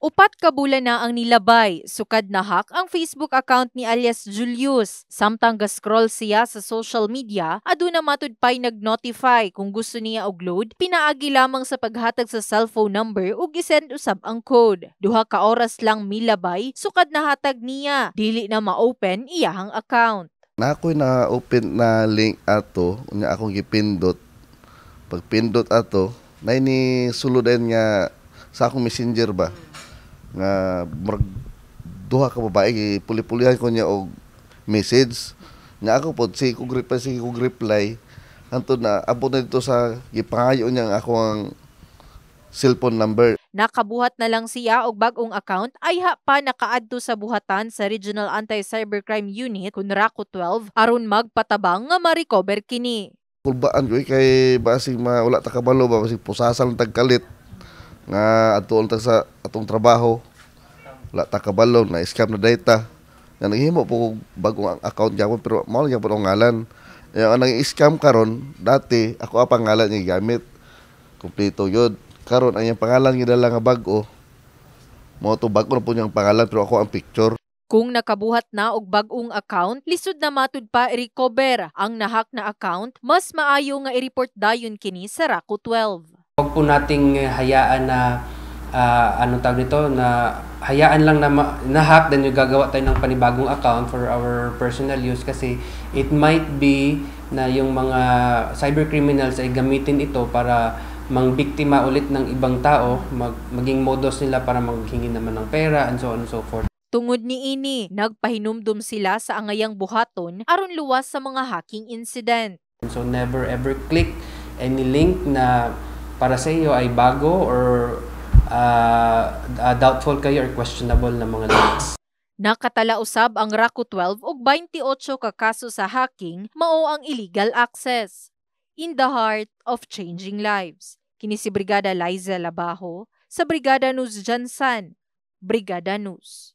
Upat ka bulan na ang nilabay, sukad na hack ang Facebook account ni alias Julius. Samtang ga-scroll siya sa social media, aduna matud pa'y nag-notify kung gusto niya og load, pinaagi lamang sa paghatag sa cellphone number ug isend usab ang code. Duha ka oras lang milabay, sukad na hatag niya, dili na ma-open iyahang account. Na ako'y na-open na link ato, unya akong gipindot. Pag pindot ato, na ini suludan nga sa akong messenger ba? Nga duha ka babae puli-pulihan ko niya og message nga ako pod si kog reply antud na abot na dito sa gipangayo niya ako ang cellphone number. Nakabuhat na lang siya og bag-ong account ay pa nakaadto sa buhatan sa Regional Anti-Cybercrime Unit Kunrako 12 aron magpatabang nga ma-recover kini. Kulbaan ko kay basig wala ta kabalo ba basig pusasal tagkalit nga adtuon ta sa atong trabaho wala ta kabalo na scam na data nga naghimo po bagong account gyapon pero mao lang gyapon ang ngalan ang nang scam karon dati ako ang pangalan niya gamit kumpleto yun karon ang iyang pangalan gidala nga bag-o mao to bag-o na po niyang pangalan pero ako ang picture. Kung nakabuhat na og bag-ong account, lisod na matud pa i-recover ang nahack na account, mas maayo nga i-report dayon kini sa Rako 12. Huwag po nating hayaan na anong tawag nito na hayaan lang na na-hack then yung gagawa tayo ng panibagong account for our personal use kasi it might be na yung mga cybercriminals ay gamitin ito para mangbiktima ulit ng ibang tao, maging modus nila para maghingi naman ng pera and so on and so forth. Tungod ni ini, nagpahinumdum sila sa angayang buhaton aron luwas sa mga hacking incident. So never ever click any link na para sa iyo ay bago or doubtful kayo or questionable na mga links. Nakatala usab ang Rako 12 og 28 ka kaso sa hacking mao ang illegal access. In the heart of changing lives. Kini si Brigada Liza Labajo sa Brigada News Jansan. Brigada News.